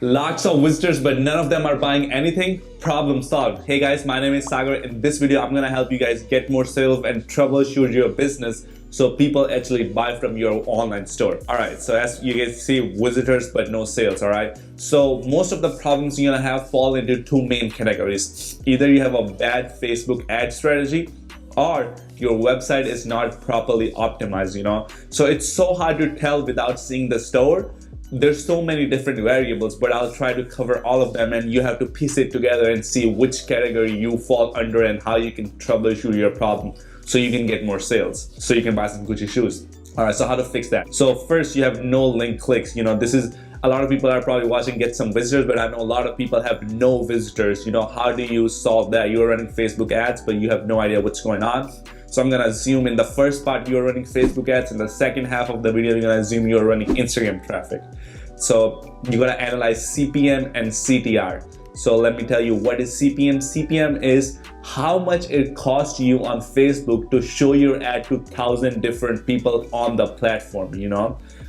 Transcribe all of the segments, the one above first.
Lots of visitors, but none of them are buying anything. Problem solved. Hey guys, my name is Sagar. In this video, I'm gonna help you guys get more sales and troubleshoot your business so people actually buy from your online store. All right, so as you guys see, visitors but no sales. All right, so most of the problems you're gonna have fall into two main categories. Either you have a bad Facebook ad strategy, or your website is not properly optimized. So it's so hard to tell without seeing the store. There's so many different variables, but I'll try to cover all of them, and you have to piece it together and see which category you fall under and how you can troubleshoot your problem so you can get more sales, so you can buy some Gucci shoes. All right, so how to fix that? So first, you have no link clicks. This is, a lot of people are probably watching get some visitors, but I know a lot of people have no visitors. How do you solve that? You're running Facebook ads, but you have no idea what's going on. So I'm gonna assume in the first part you're running Facebook ads, in the second half of the video you're gonna assume you're running Instagram traffic. So you're gonna analyze CPM and CTR. So let me tell you, what is CPM? CPM is how much it costs you on Facebook to show your ad to 1,000 different people on the platform.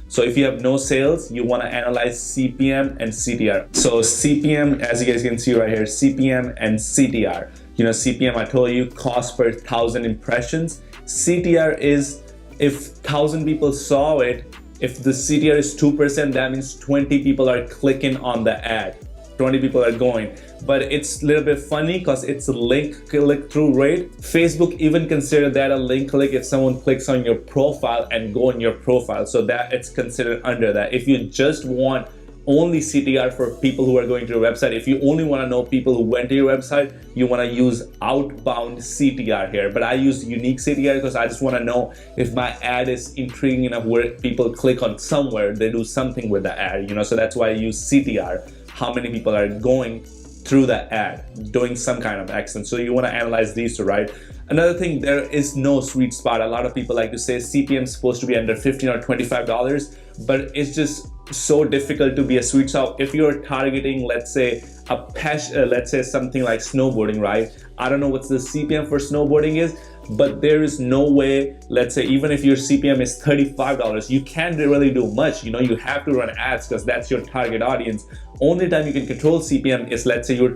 So if you have no sales, you want to analyze CPM and CTR. So CPM, as you guys can see right here, CPM and CTR. CPM, I told you, cost per 1,000 impressions. CTR is if 1,000 people saw it, if the CTR is 2%, that means 20 people are clicking on the ad. 20 people are going. But it's a little bit funny because it's a link click-through rate. Facebook even consider that a link click if someone clicks on your profile and go on your profile. So that it's considered under that. If you just want only CTR for people who are going to your website, if you only want to know people who went to your website, you want to use outbound CTR here. But I use unique CTR because I just want to know if my ad is intriguing enough where people click on somewhere, they do something with the ad, so that's why I use CTR. How many people are going through the ad, doing some kind of action. So you want to analyze these two, right? Another thing, there is no sweet spot. A lot of people like to say CPM is supposed to be under $15 or $25, but it's just so difficult to be a sweet spot. If you're targeting, let's say let's say something like snowboarding, right? I don't know what the CPM for snowboarding is, but there is no way, let's say even if your CPM is $35, you can't really do much. You have to run ads because that's your target audience. Only time you can control CPM is, let's say you're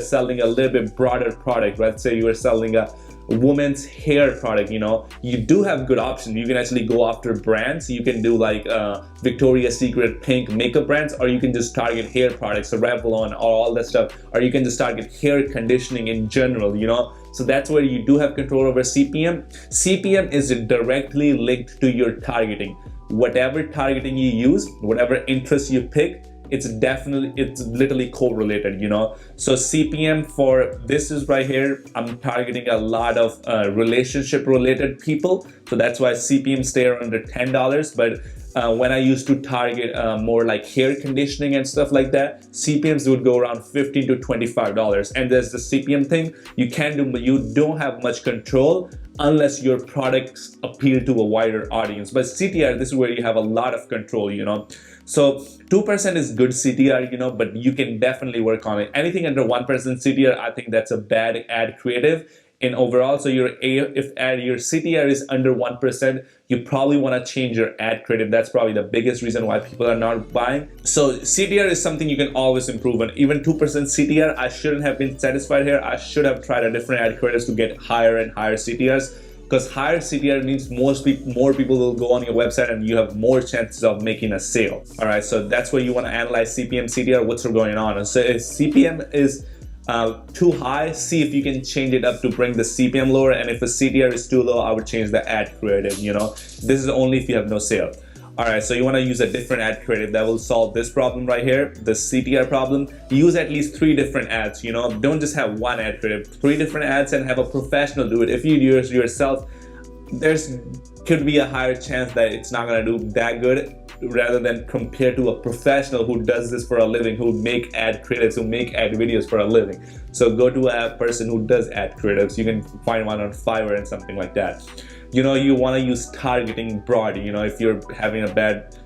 selling a little bit broader product. Let's say you are selling a women's hair product. You do have good options. You can actually go after brands. You can do like Victoria's Secret pink makeup brands, or you can just target hair products, so Revlon or all that stuff, or you can just target hair conditioning in general. So that's where you do have control over CPM. CPM is directly linked to your targeting. Whatever targeting you use, whatever interest you pick, it's literally correlated. So CPM for this is right here, I'm targeting a lot of relationship related people, so that's why CPM stay around under $10. But when I used to target more like hair conditioning and stuff like that, CPMs would go around $15 to $25. And there's the CPM thing you can do, but you don't have much control unless your products appeal to a wider audience. But CTR, this is where you have a lot of control. So 2% is good CTR, but you can definitely work on it. Anything under 1% CTR, I think that's a bad ad creative in overall. So your CTR is under 1%, you probably want to change your ad creative. That's probably the biggest reason why people are not buying. So CTR is something you can always improve on. Even 2% CTR, I shouldn't have been satisfied here. I should have tried a different ad creatives to get higher and higher CTRs, because higher CTR means more people will go on your website and you have more chances of making a sale. All right, so that's where you want to analyze CPM, CTR, what's going on. And so if CPM is too high, see if you can change it up to bring the CPM lower, and if the CTR is too low, I would change the ad creative. This is only if you have no sale. All right, so you want to use a different ad creative that will solve this problem right here, the CTR problem. Use at least 3 different ads. Don't just have one ad creative, 3 different ads, and have a professional do it. If you do it yourself, could be a higher chance that it's not going to do that good, rather than compared to a professional who does this for a living, who make ad creatives, who make ad videos for a living. So go to a person who does ad creatives. You can find one on Fiverr and something like that. You want to use targeting broad. If you're having a bad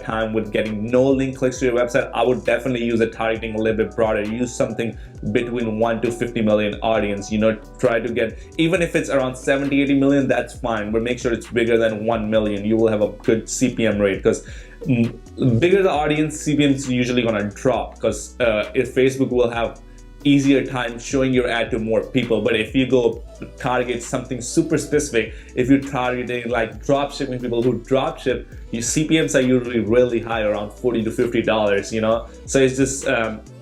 time with getting no link clicks to your website, I would definitely use a targeting a little bit broader. Use something between 1 to 50 million audience. Try to get, even if it's around 70, 80 million, that's fine, but make sure it's bigger than 1 million. You will have a good CPM rate, because Bigger the audience, CPM is usually gonna drop because if Facebook will have easier time showing your ad to more people. But if you go target something super specific, if you're targeting like dropshipping people who dropship, your CPMs are usually really high, around $40 to $50, you know. So it's just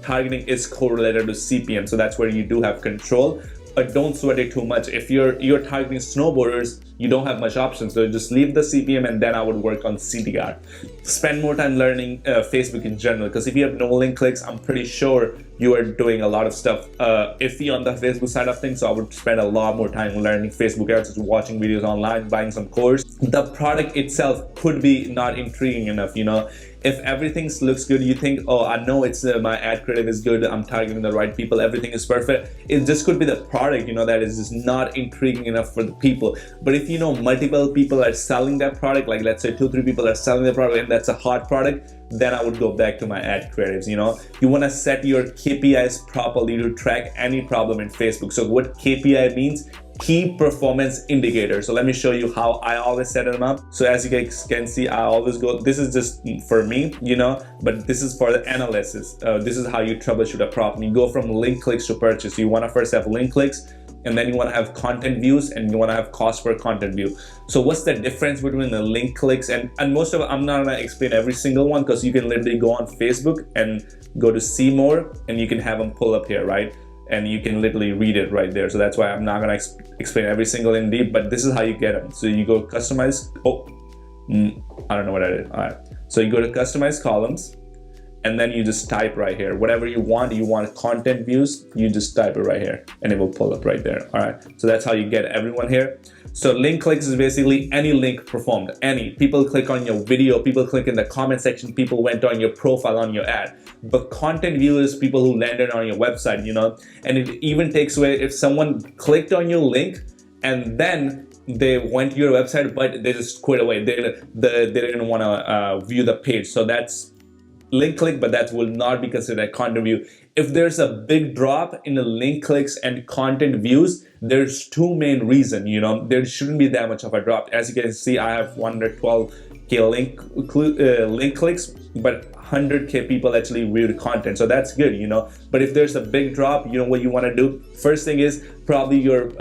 targeting is correlated to CPM, so that's where you do have control. But don't sweat it too much. If you're targeting snowboarders, you don't have much options. So just leave the CPM and then I would work on CTR. Spend more time learning Facebook in general, because if you have no link clicks, I'm pretty sure you are doing a lot of stuff iffy on the Facebook side of things. So I would spend a lot more time learning Facebook ads, just watching videos online, buying some course. The product itself could be not intriguing enough, you know. If everything looks good, you think, oh, I know it's my ad creative is good, I'm targeting the right people, everything is perfect. It just could be the product, you know, that is just not intriguing enough for the people. But if you know multiple people are selling that product, like let's say 2-3 people are selling the product and that's a hot product, then I would go back to my ad creatives, you know. You want to set your KPIs properly to track any problem in Facebook. So what KPI means? Key performance indicator. So let me show you how I always set them up. So as you guys can see, I always go, this is just for me, you know, but this is for the analysis. This is how you troubleshoot a problem. You go from link clicks to purchase. You want to first have link clicks, and then you want to have content views, and you want to have cost per content view. So what's the difference between the link clicks and most of it? I'm not going to explain every single one, because you can literally go on Facebook and go to see more, and you can have them pull up here, right? And you can literally read it right there. So that's why I'm not going to explain every single in deep, but this is how you get them. So you go customize. I don't know what I did. All right. So you go to customize columns, and then you just type right here whatever you want. You want content views, you just type it right here and it will pull up right there. All right, so that's how you get everyone here. So link clicks is basically any link performed. Any people click on your video, people click in the comment section, people went on your profile on your ad. But content view is people who landed on your website, you know. And it even takes away if someone clicked on your link and then they went to your website but they just quit away, they didn't want to view the page. So that's link click, but that will not be considered a content view. If there's a big drop in the link clicks and content views, there's two main reasons, you know. There shouldn't be that much of a drop. As you can see, I have 112K link clicks, but 100K people actually viewed content, so that's good, you know. But if there's a big drop, you know what you want to do? First thing is probably your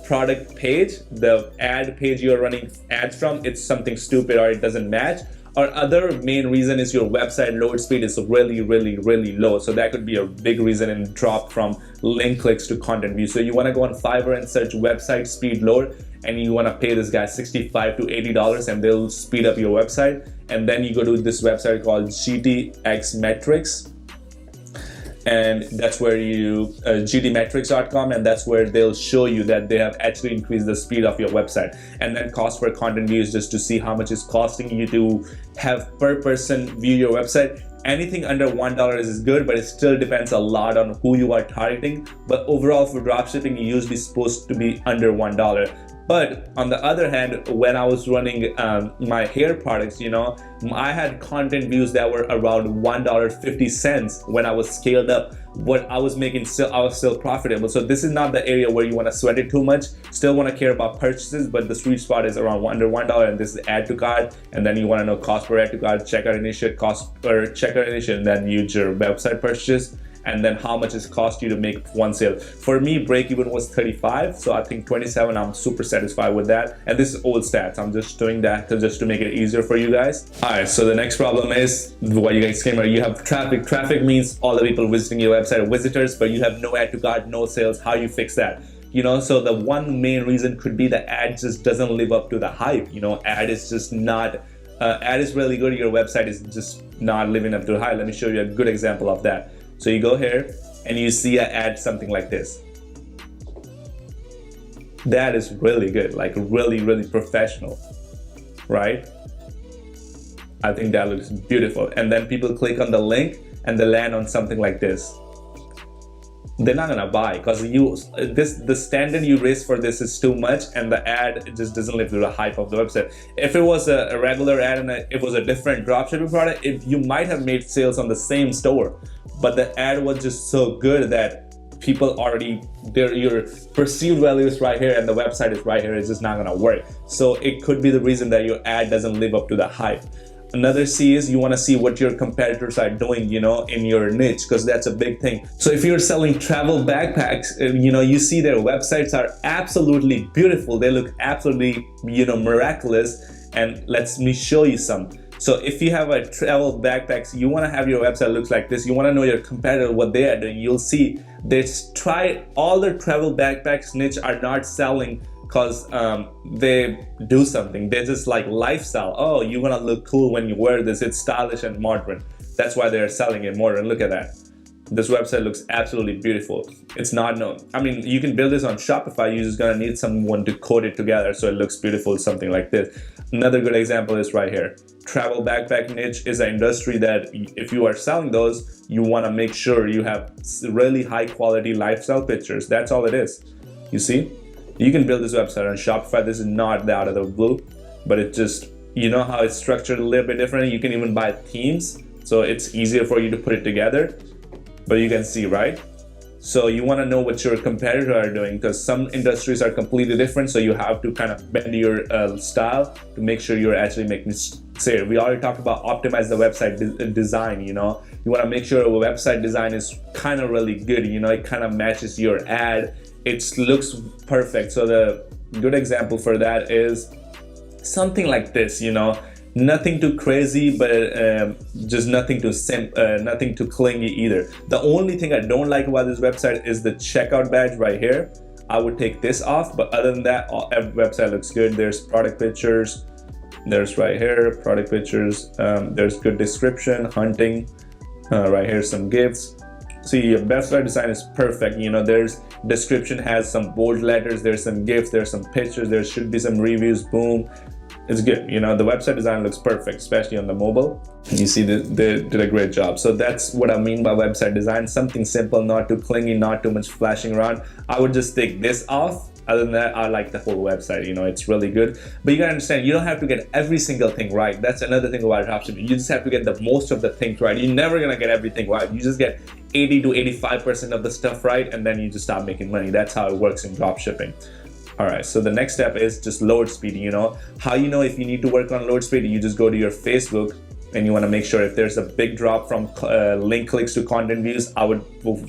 product page, the ad page you're running ads from, it's something stupid or it doesn't match. Or other main reason is your website load speed is really low. So that could be a big reason in drop from link clicks to content view. So you want to go on Fiverr and search website speed load, and you want to pay this guy $65 to $80 and they'll speed up your website. And then you go to this website called GTX Metrics. And that's where you gtmetrics.com, and that's where they'll show you that they have actually increased the speed of your website. And then cost per content view is just to see how much it's costing you to have per person view your website. Anything under $1 is good, but it still depends a lot on who you are targeting. But overall for dropshipping, you're usually supposed to be under $1. But on the other hand, when I was running my hair products, you know, I had content views that were around $1.50 when I was scaled up. What I was making, I was still profitable. So this is not the area where you want to sweat it too much. Still want to care about purchases, but the sweet spot is around under $1, and this is add to cart. And then you want to know cost per add to cart, checkout initiate, cost per checkout initiate, and then use your website purchase. And then how much it cost you to make one sale. For me, break even was 35, so I think 27, I'm super satisfied with that. And this is old stats, I'm just doing that just to make it easier for you guys. All right, so the next problem is what you guys came here. You have traffic. Traffic means all the people visiting your website are visitors, but you have no add to cart, no sales. How you fix that? You know, so the one main reason could be the ad just doesn't live up to the hype. You know, ad is just not, ad is really good, your website is just not living up to the hype. Let me show you a good example of that. So you go here and you see an ad something like this. That is really good, like really professional, right? I think that looks beautiful. And then people click on the link and they land on something like this. They're not gonna buy because the standard you raise for this is too much, and the ad just doesn't live to the hype of the website. If it was a regular ad and it was a different dropshipping product, you might have made sales on the same store, but the ad was just so good that people already, your perceived value is right here and the website is right here. It's just not gonna work. So it could be the reason that your ad doesn't live up to the hype. Another C is you want to see what your competitors are doing, you know, in your niche, because that's a big thing. So if you're selling travel backpacks, you know, you see their websites are absolutely beautiful. They look absolutely, you know, miraculous. And let me show you some. So if you have a travel backpacks, you want to have your website looks like this. You want to know your competitor, what they are doing. You'll see they try all the travel backpacks niche are not selling because they do something. They're just like lifestyle. Oh, you're gonna look cool when you wear this. It's stylish and modern. That's why they're selling it modern. Look at that. This website looks absolutely beautiful. It's not known. I mean, you can build this on Shopify. You're just gonna need someone to code it together so it looks beautiful, something like this. Another good example is right here. Travel backpack niche is an industry that if you are selling those, you wanna make sure you have really high quality lifestyle pictures. That's all it is. You see? You can build this website on Shopify. This is not out of the blue, but it just, you know how it's structured a little bit differently. You can even buy themes, so it's easier for you to put it together. But you can see, right? So you want to know what your competitors are doing, because some industries are completely different. So you have to kind of bend your style to make sure you're actually making sale. We already talked about optimize the website design. You know, you want to make sure your website design is kind of really good. You know, it kind of matches your ad. It looks perfect. So the good example for that is something like this. You know, nothing too crazy, but just nothing too clingy either. The only thing I don't like about this website is the checkout badge right here. I would take this off, but other than that, every website looks good. There's product pictures. There's right here product pictures. There's good description, hunting. Right here some gifts. See, your website design is perfect. You know, there's description has some bold letters. There's some gifts. There's some pictures. There should be some reviews. Boom. It's good. You know, the website design looks perfect, especially on the mobile. You see they did a great job. So that's what I mean by website design. Something simple, not too clingy, not too much flashing around. I would just take this off. Other than that, I like the whole website. You know, it's really good. But you gotta understand, you don't have to get every single thing right. That's another thing about dropshipping. You just have to get the most of the things right. You're never gonna get everything right. You just get 80 to 85% of the stuff right, and then you just start making money. That's how it works in dropshipping. All right, so the next step is just load speed. You know, how you know if you need to work on load speed, you just go to your Facebook and you want to make sure if there's a big drop from link clicks to content views, I would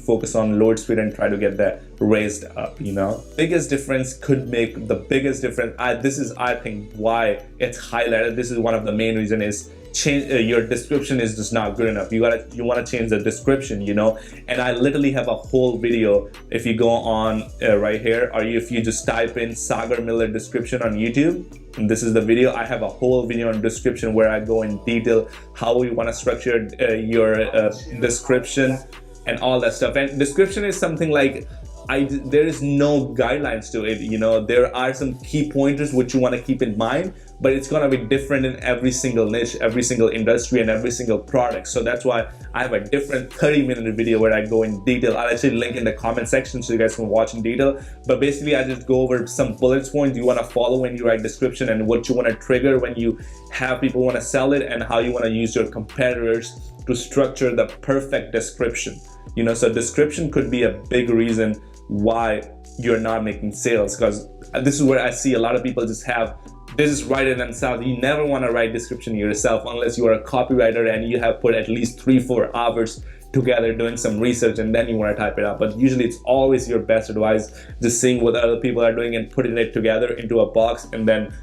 focus on load speed and try to get that raised up. You know, biggest difference could make the biggest difference. This is, I think, why it's highlighted. This is one of the main reason is change your description is just not good enough. You want to change the description, you know. And I literally have a whole video. If you go on right here, or if you just type in Sagar Miller description on YouTube, and this is the video. I have a whole video on description where I go in detail how we want to structure your description and all that stuff. And description is something like there is no guidelines to it. You know, there are some key pointers which you want to keep in mind, but it's going to be different in every single niche, every single industry, and every single product. So that's why I have a different 30-minute video where I go in detail. I'll actually link in the comment section so you guys can watch in detail. But basically, I just go over some bullet points you want to follow when you write description, and what you want to trigger when you have people want to sell it, and how you want to use your competitors to structure the perfect description. You know, so description could be a big reason why you're not making sales, because this is where I see a lot of people just have, they just write it themselves. You never want to write description yourself unless you are a copywriter and you have put at least 3-4 hours together doing some research, and then you want to type it out. But usually it's always your best advice just seeing what other people are doing and putting it together into a box, and then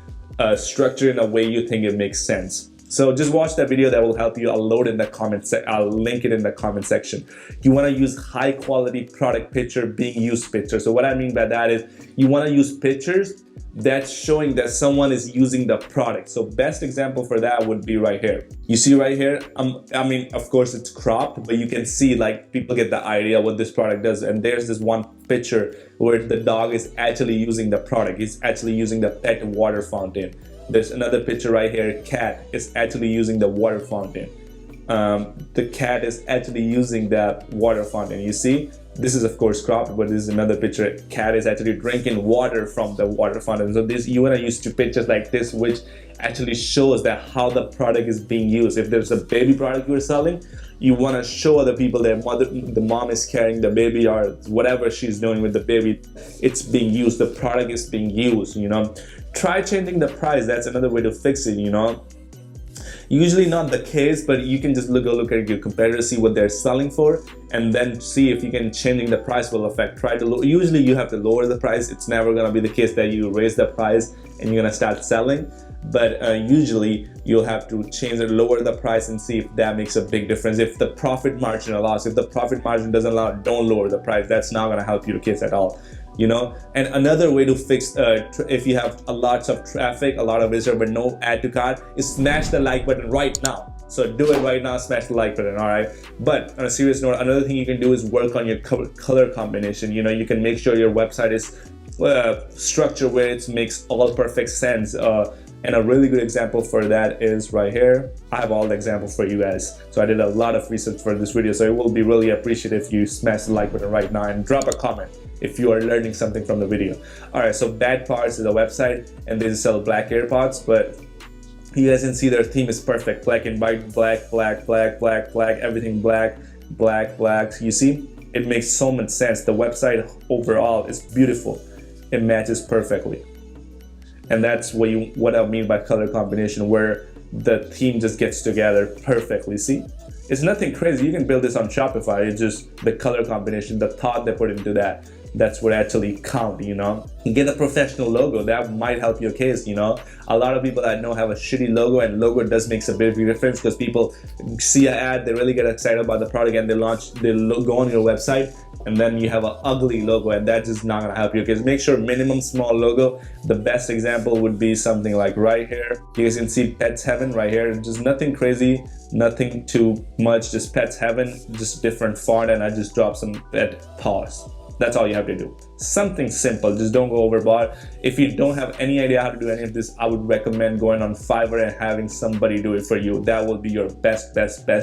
structure in a way you think it makes sense. So just watch that video, that will help you. I'll load in the comments. I'll link it in the comment section. You want to use high quality product picture, being used picture. So what I mean by that is you want to use pictures that's showing that someone is using the product. So best example for that would be right here. You see right here, I mean, of course it's cropped, but you can see like people get the idea what this product does. And there's this one picture where the dog is actually using the product. He's actually using the pet water fountain. There's another picture right here. Cat is actually using the water fountain. The cat is actually using the water fountain. You see, this is of course cropped, but this is another picture. Cat is actually drinking water from the water fountain. So this, you want to use two pictures like this, which actually shows that how the product is being used. If there's a baby product you're selling, you want to show other people that the mom is carrying the baby, or whatever she's doing with the baby, it's being used. The product is being used, you know. Try changing the price. That's another way to fix it, you know. Usually not the case, but you can just look at your competitors, see what they're selling for, and then see if you can changing the price will affect. Try to usually you have to lower the price. It's never gonna be the case that you raise the price and you're gonna start selling. But usually you'll have to change it, lower the price, and see if that makes a big difference. If the profit margin allows, if the profit margin doesn't allow, don't lower the price. That's not gonna help your case at all. You know, and another way to fix if you have a lots of traffic, a lot of visitors but no add to cart, is smash the like button right now. So do it right now, smash the like button, all right? But on a serious note, another thing you can do is work on your color combination. You know, you can make sure your website is structured where it makes all perfect sense. And a really good example for that is right here. I have all the examples for you guys. So I did a lot of research for this video. So it will be really appreciated if you smash the like button right now and drop a comment if you are learning something from the video. All right, so bad parts is the website, and they sell black AirPods, but you guys can see their theme is perfect. Black and white, black, black, black, black, black, everything black, black, black. You see, it makes so much sense. The website overall is beautiful. It matches perfectly. And that's what I mean by color combination, where the theme just gets together perfectly. See, it's nothing crazy. You can build this on Shopify. It's just the color combination, the thought they put into that. That's what actually count, you know. Get a professional logo. That might help your case, you know. A lot of people I know have a shitty logo, and logo does makes a big difference because people see an ad, they really get excited about the product, and they go on your website, and then you have an ugly logo, and that's just not gonna help your case. Make sure minimum small logo. The best example would be something like right here. You guys can see Pets Heaven right here. Just nothing crazy, nothing too much, just Pets Heaven, just different font, and I just drop some pet paws. That's all you have to do. Something simple, just don't go overboard. If you don't have any idea how to do any of this, I would recommend going on Fiverr and having somebody do it for you. That will be your best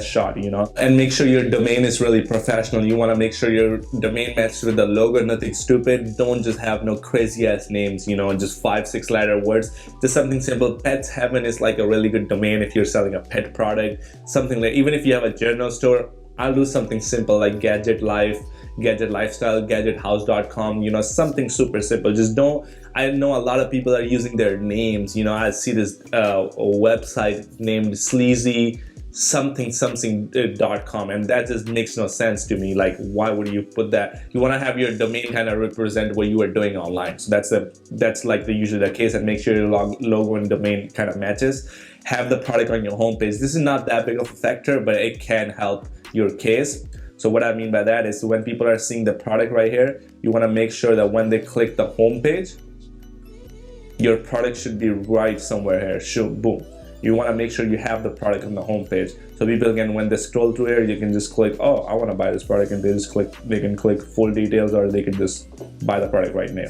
shot, you know. And make sure your domain is really professional. You wanna make sure your domain matches with the logo, nothing stupid. Don't just have no crazy ass names, you know, just 5-6 letter words. Just something simple. Pets Heaven is like a really good domain if you're selling a pet product. Something like, even if you have a general store, I'll do something simple like Gadget Life, Gadget Lifestyle, gadgethouse.com, you know, something super simple. Just don't, I know a lot of people are using their names, you know. I see this website named sleazy something.com, and that just makes no sense to me. Like, why would you put that? You want to have your domain kind of represent what you are doing online. So that's like usually the case, and make sure your logo and domain kind of matches. Have the product on your homepage. This is not that big of a factor, but it can help your case. So what I mean by that is, when people are seeing the product right here, you want to make sure that when they click the home page, your product should be right somewhere here. Shoot, boom. You want to make sure you have the product on the home page. So people can, when they scroll through here, you can just click, oh, I want to buy this product, and they can click full details, or they can just buy the product right now.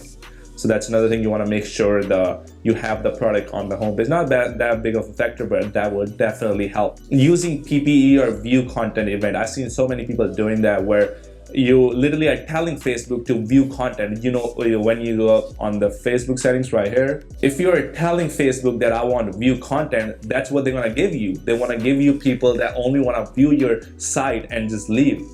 So that's another thing. You want to make sure that you have the product on the homepage. Not that big of a factor, but that would definitely help. Using PPE or view content event. I've seen so many people doing that, where you literally are telling Facebook to view content. You know, when you go up on the Facebook settings right here, if you're telling Facebook that I want to view content, that's what they're going to give you. They want to give you people that only want to view your site and just leave.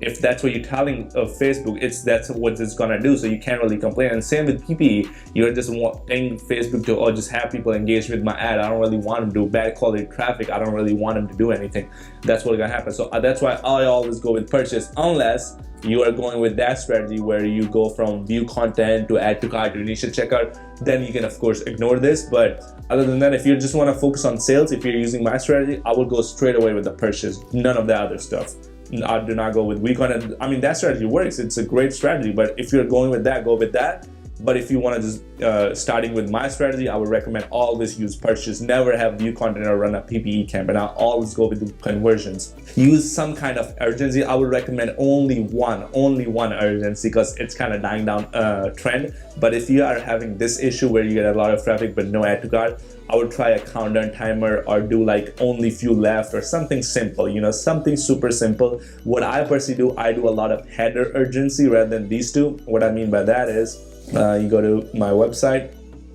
If that's what you're telling Facebook, that's what it's gonna do. So you can't really complain. And same with PPE, you're just wanting Facebook to just have people engage with my ad. I don't really want them to do bad quality traffic. I don't really want them to do anything. That's what's gonna happen. So that's why I always go with purchase, unless you are going with that strategy where you go from view content to add to cart to initial checkout. Then you can of course ignore this. But other than that, if you just want to focus on sales, if you're using my strategy, I would go straight away with the purchase. None of the other stuff. I do not go with Recon. I mean, that strategy works. It's a great strategy, but if you're going with that, go with that. But if you want to just starting with my strategy, I would recommend always use purchase. Never have view content or run a PPE campaign. I always go with the conversions. Use some kind of urgency. I would recommend only one urgency, because it's kind of dying down trend. But if you are having this issue where you get a lot of traffic but no add to cart, I would try a countdown timer, or do like only few left, or something simple, you know, something super simple. What I personally do, I do a lot of header urgency rather than these two. What I mean by that is, you go to my website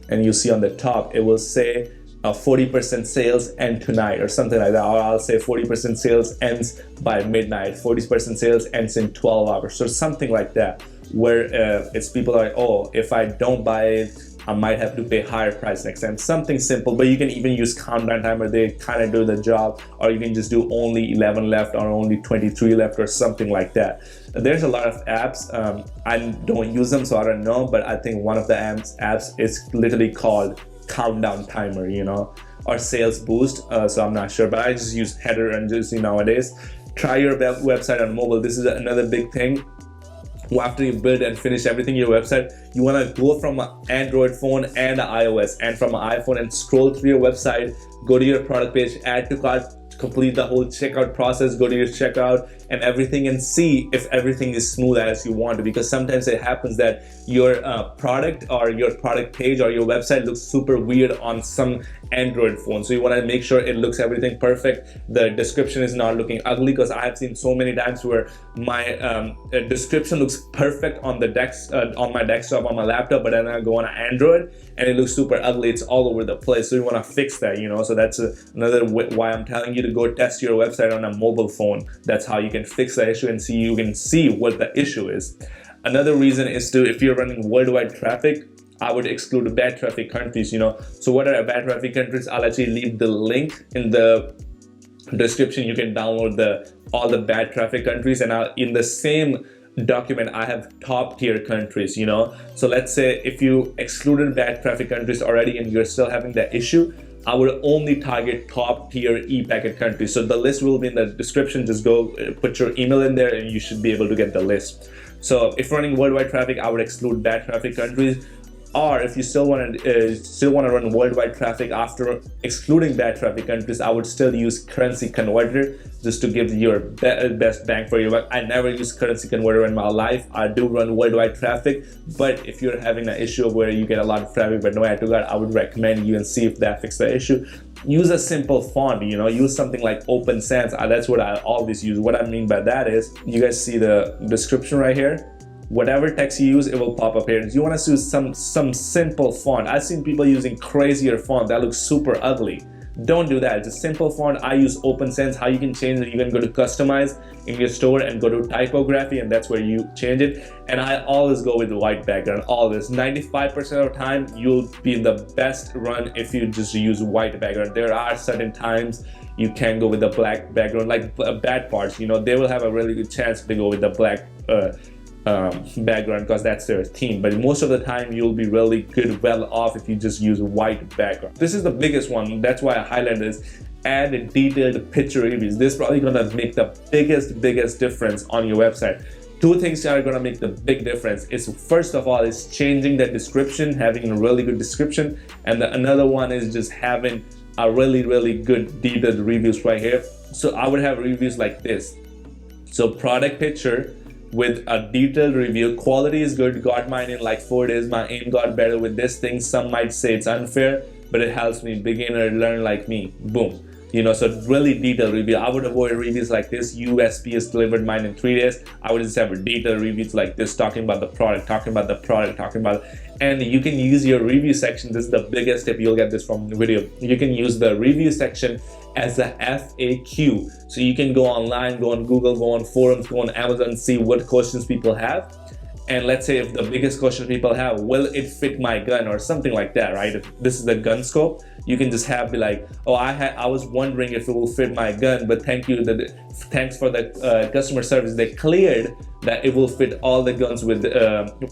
and you see on the top, it will say 40% sales end tonight, or something like that. Or I'll say 40% sales ends by midnight, 40% sales ends in 12 hours. So something like that, where it's people are like, oh, if I don't buy it, I might have to pay higher price next time. Something simple, but you can even use countdown timer. They kind of do the job, or you can just do only 11 left or only 23 left or something like that. There's a lot of apps. I don't use them, so I don't know, but I think one of the apps is literally called countdown timer, you know, or sales boost. So I'm not sure, but I just use header and just nowadays. Try your website on mobile. This is another big thing. After you build and finish everything your website, you want to go from an Android phone and an iOS, and from an iPhone, and scroll through your website, go to your product page, add to cart, complete the whole checkout process, go to your checkout and everything, and see if everything is smooth as you want to. Because sometimes it happens that your product or your product page or your website looks super weird on some Android phone. So you want to make sure it looks everything perfect. The description is not looking ugly, because I have seen so many times where my description looks perfect on the on my desktop, on my laptop, but then I go on Android and it looks super ugly. It's all over the place. So you want to fix that, you know. So that's another why I'm telling you to go test your website on a mobile phone. That's how you can fix the issue and you can see what the issue is. Another reason is if you're running worldwide traffic, I would exclude bad traffic countries, you know. So what are bad traffic countries? I'll actually leave the link in the description. You can download all the bad traffic countries, and in the same document I have top tier countries, you know. So let's say if you excluded bad traffic countries already and you're still having that issue, I would only target top tier e-packet countries. So the list will be in the description. Just go put your email in there and you should be able to get the list. So if running worldwide traffic, I would exclude bad traffic countries. Or if you still want to run worldwide traffic after excluding bad traffic countries, I would still use currency converter just to give your best bang for your buck. I never use currency converter in my life. I do run worldwide traffic, but if you're having an issue where you get a lot of traffic but no add to cart, I would recommend you and see if that fixes the issue. Use a simple font, you know. Use something like Open Sans. That's what I always use. What I mean by that is, you guys see the description right here. Whatever text you use, it will pop up here. You want to use some simple font. I've seen people using crazier font that looks super ugly. Don't do that. It's a simple font. I use Open Sans. How you can change it, you can go to customize in your store and go to typography, and that's where you change it. And I always go with the white background. Always. 95% of the time you'll be in the best run if you just use white background. There are certain times you can go with the black background, like bad parts, you know, they will have a really good chance to go with the black background because that's their theme. But most of the time you'll be really well off if you just use white background. This is the biggest one. That's why I highlight this. Add detailed picture reviews. This is probably gonna make the biggest difference on your website. Two things that are gonna make the big difference is, first of all, is changing the description, having a really good description, and another one is just having a really good detailed reviews right here. So I would have reviews like this. So product picture with a detailed review. Quality is good, got mine in like 4 days. My aim got better with this thing. Some might say it's unfair, but it helps me. Beginner learn like me. Boom. You know, so really detailed review. I would avoid reviews like this. USPS delivered mine in 3 days. I would just have a detailed reviews like this, talking about the product, and you can use your review section. This is the biggest tip. You'll get this from the video. You can use the review section as a FAQ. So you can go online, go on Google, go on forums, go on Amazon, see what questions people have. And let's say if the biggest question people have, will it fit my gun or something like that, right? If this is the gun scope, you can just be like, oh, I was wondering if it will fit my gun, but thanks for the customer service. They cleared that it will fit all the guns with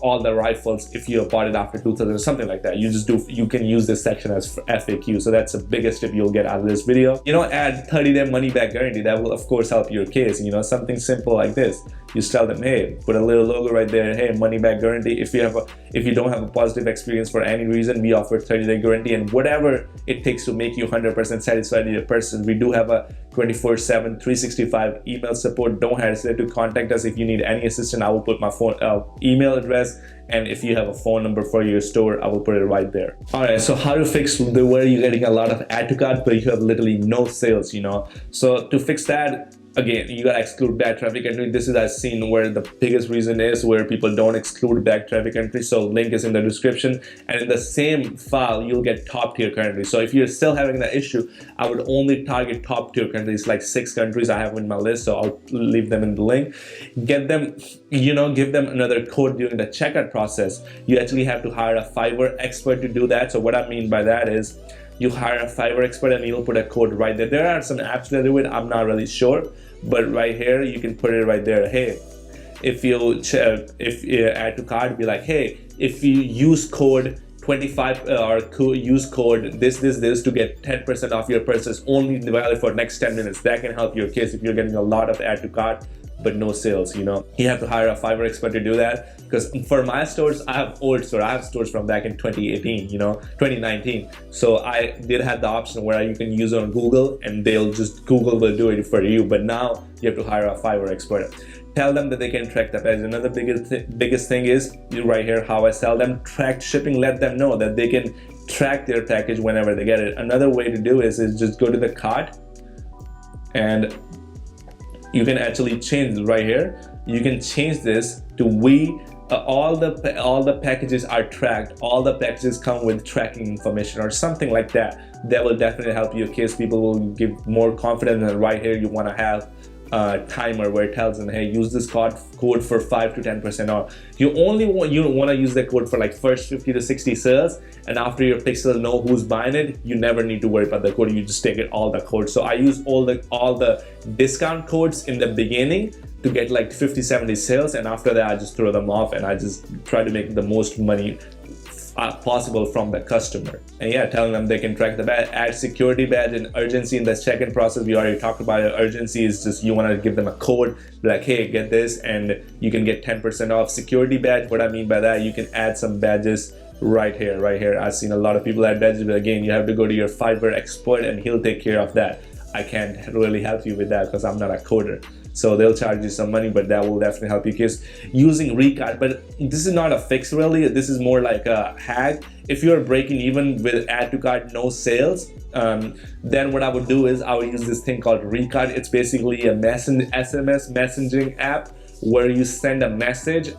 all the rifles if you bought it after 2000 or something like that. You can use this section as FAQ. So that's the biggest tip you'll get out of this video. You know, add 30-day money back guarantee. That will of course help your case. You know, something simple like this. You just tell them, hey, put a little logo right there. Hey, money back guarantee. If you don't have a positive experience for any reason, we offer 30-day guarantee, and whatever it takes to make you 100% satisfied with your person. We do have a 24/7 365 email support. Don't hesitate to contact us if you need any assistance. I will put my email address, and if you have a phone number for your store, I will put it right there. All right, so how to fix where you're getting a lot of add to cart but you have literally no sales, you know. So to fix that, Again, you gotta exclude bad traffic entry. This is I've seen where the biggest reason is where people don't exclude bad traffic entry. So link is in the description, and in the same file you'll get top tier countries. So if you're still having that issue, I would only target top tier countries, like 6 countries I have in my list. So I'll leave them in the link. Get them, give them another code during the checkout process. You actually have to hire a Fiverr expert to do that. So what I mean by that is, you hire a Fiverr expert and you'll put a code right there. There are some apps that do it, I'm not really sure, but right here you can put it right there. Hey, if you add to cart, be like, hey, if you use code 25 or use code this to get 10% off your purchase, only valid for next 10 minutes. That can help your case if you're getting a lot of add to cart but no sales. You have to hire a Fiverr expert to do that, because for my stores, I have old stores. I have stores from back in 2018, 2019. So I did have the option where you can use it on Google and Google will do it for you. But now you have to hire a Fiverr expert. Tell them that they can track the package. Another biggest thing is right here, how I sell them, tracked shipping. Let them know that they can track their package whenever they get it. Another way to do is just go to the cart, and you can actually change right here. You can change this to all the packages are tracked. All the packages come with tracking information or something like that. That will definitely help your case. People will give more confidence. And right here, you want to have a timer where it tells them, hey, use this code for 5 to 10% off. You want to use that code for like first 50 to 60 sales, and after your pixel know who's buying it, you never need to worry about the code. You just take it all the codes. So I use all the discount codes in the beginning to get like 50-70 sales, and after that I just throw them off and I just try to make the most money possible from the customer. And yeah, telling them they can track the badge, add security badge and urgency in the check-in process. We already talked about it. Urgency is just you want to give them a code like, hey, get this and you can get 10% off. Security badge, what I mean by that, you can add some badges right here. I've seen a lot of people add badges, but again, you have to go to your Fiverr expert and he'll take care of that. I can't really help you with that because I'm not a coder. So they'll charge you some money, but that will definitely help you. Because using Recon, but this is not a fix really. This is more like a hack. If you're breaking even with add to cart, no sales, then what I would do is I would use this thing called Recon. It's basically a SMS messaging app where you send a message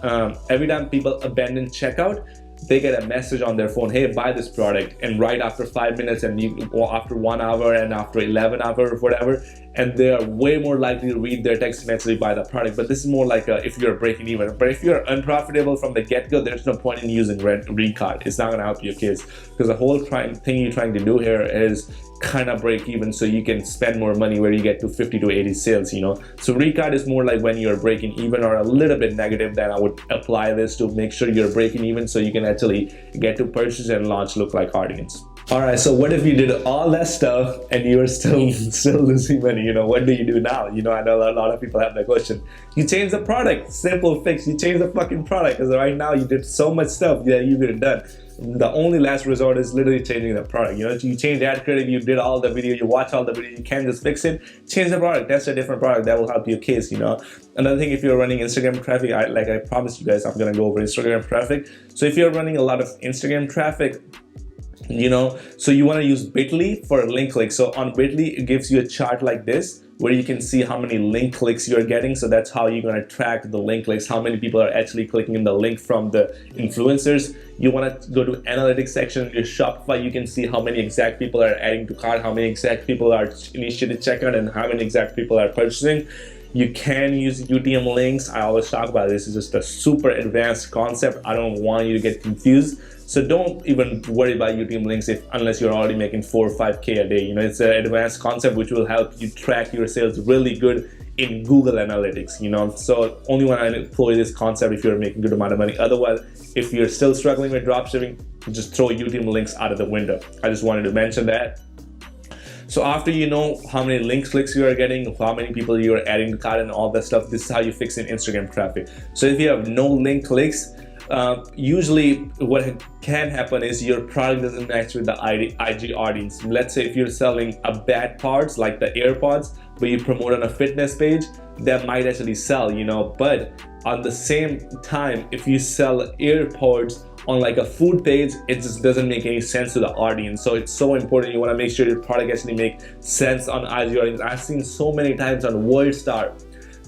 every time people abandon checkout. They get a message on their phone, hey, buy this product, and right after 5 minutes, and after 1 hour, and after 11 hours, whatever, and they are way more likely to read their text message, buy the product. But this is more like if you're breaking even. But if you're unprofitable from the get-go, there's no point in using Recon. It's not gonna help your case, because the whole thing you're trying to do here is kind of break even so you can spend more money where you get to 50 to 80 sales. So Recon is more like when you're breaking even or a little bit negative. Then I would apply this to make sure you're breaking even so you can actually get to purchase and launch look like Hardigans. All right, so what if you did all that stuff and you were still losing money? What do you do now? I know a lot of people have that question. You change the product. Simple fix. You change the fucking product, because right now you did so much stuff that you could have done. The only last resort is literally changing the product. You change ad creative, you did all the video, you watch all the video, you can't just fix it. Change the product. That's a different product that will help your case. Another thing, if you're running Instagram traffic, like I promised you guys, I'm gonna go over Instagram traffic. So if you're running a lot of Instagram traffic, so you want to use Bitly for link clicks. So on Bitly, it gives you a chart like this where you can see how many link clicks you're getting. So that's how you're going to track the link clicks, how many people are actually clicking in the link from the influencers. You want to go to analytics section in your Shopify. You can see how many exact people are adding to cart, how many exact people are initiating checkout, and how many exact people are purchasing. You can use UTM links. I always talk about this. It's just a super advanced concept. I don't want you to get confused. So don't even worry about UTM links unless you're already making 4 or 5K a day. It's an advanced concept which will help you track your sales really good in Google Analytics. So only want to employ this concept if you're making good amount of money. Otherwise, if you're still struggling with dropshipping, just throw UTM links out of the window. I just wanted to mention that. So after you know how many link clicks you are getting, how many people you are adding to cart and all that stuff, this is how you fix in Instagram traffic. So if you have no link clicks, usually what can happen is your product doesn't match with the IG audience. Let's say if you're selling a bad parts like the AirPods, but you promote on a fitness page, that might actually sell, but on the same time, if you sell AirPods on like a food page, it just doesn't make any sense to the audience. So it's so important. You want to make sure your product actually make sense on IG audience. I've seen so many times on WorldStar,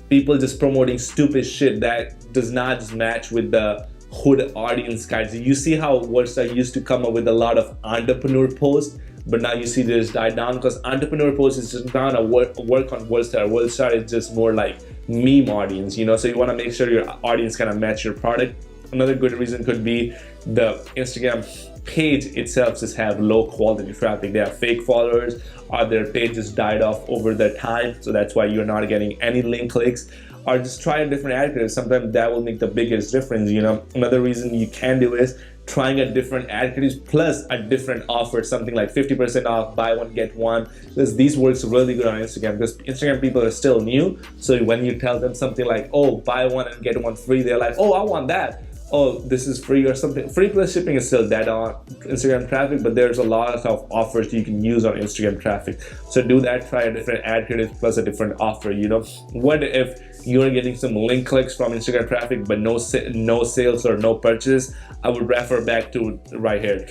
people just promoting stupid shit that does not just match with the hood audience, guys. You see how WorldStar used to come up with a lot of entrepreneur posts, but now you see this died down because entrepreneur posts is just not a work on WorldStar. WorldStar is just more like meme audience, you know. So you want to make sure your audience kind of match your product. Another good reason could be the Instagram page itself just have low quality traffic. They have fake followers, or their page just died off over the time, so that's why you're not getting any link clicks. Or just try a different ad creative. Sometimes that will make the biggest difference, you know. Another reason you can do is trying a different ad creative plus a different offer, something like 50% off, buy one get one, because these works really good on Instagram, because Instagram people are still new. So when you tell them something like, oh, buy one and get one free, they're like, oh, I want that. Oh, this is free or something. Free plus shipping is still dead on Instagram traffic, but there's a lot of offers you can use on Instagram traffic. So do that, try a different ad creative plus a different offer, you know. What if you're getting some link clicks from Instagram traffic, but no sales or no purchase? I would refer back to right here,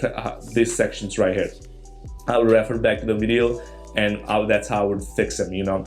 these sections right here. I would refer back to the video, and that's how I would fix them, you know.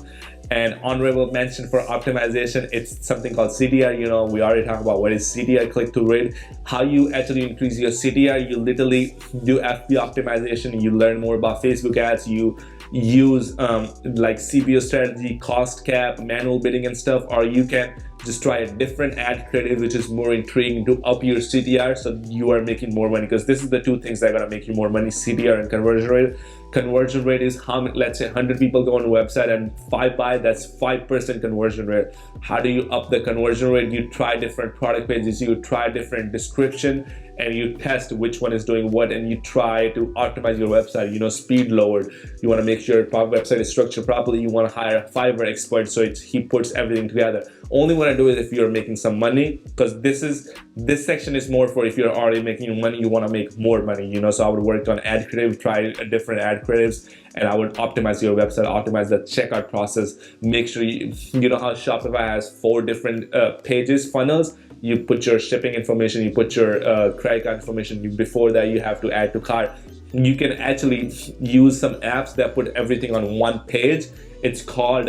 And honorable mention for optimization, it's something called CTR. You know, we already talked about what is CTR, click to rate. How you actually increase your CTR, you literally do FB optimization, you learn more about Facebook ads, you use like CPO strategy, cost cap, manual bidding and stuff, or you can just try a different ad creative which is more intriguing to up your CTR so you are making more money, because this is the two things that are gonna make you more money: CTR and conversion rate. Conversion rate is how many, let's say 100 people go on the website and 5 buy, that's 5% conversion rate. How do you up the conversion rate? You try different product pages, you try different description, and you test which one is doing what, and you try to optimize your website, you know, speed lowered. You want to make sure your website is structured properly. You want to hire a Fiverr expert so he puts everything together. Only want to do it if you're making some money, because this section is more for if you're already making money, you want to make more money, you know. So I would work on ad creative, try a different ad creatives, and I would optimize your website, optimize the checkout process. Make sure you know how Shopify has 4 different pages, funnels. You put your shipping information, you put your credit card information. Before that, you have to add to cart. You can actually use some apps that put everything on one page. It's called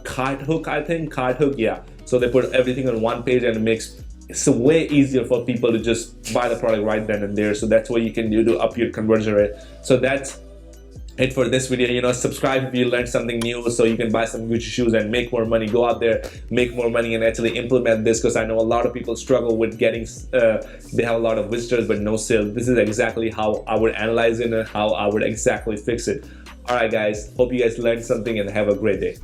Cart Hook, I think. Cart Hook, yeah. So they put everything on one page, and it makes it's way easier for people to just buy the product right then and there. So that's what you can do to up your conversion rate. So that's it for this video. You know, subscribe if you learned something new so you can buy some Gucci shoes and make more money. Go out there, make more money, and actually implement this, because I know a lot of people struggle with getting they have a lot of visitors but no sales. This is exactly how I would analyze it and how I would exactly fix it. All right guys, hope you guys learned something and have a great day.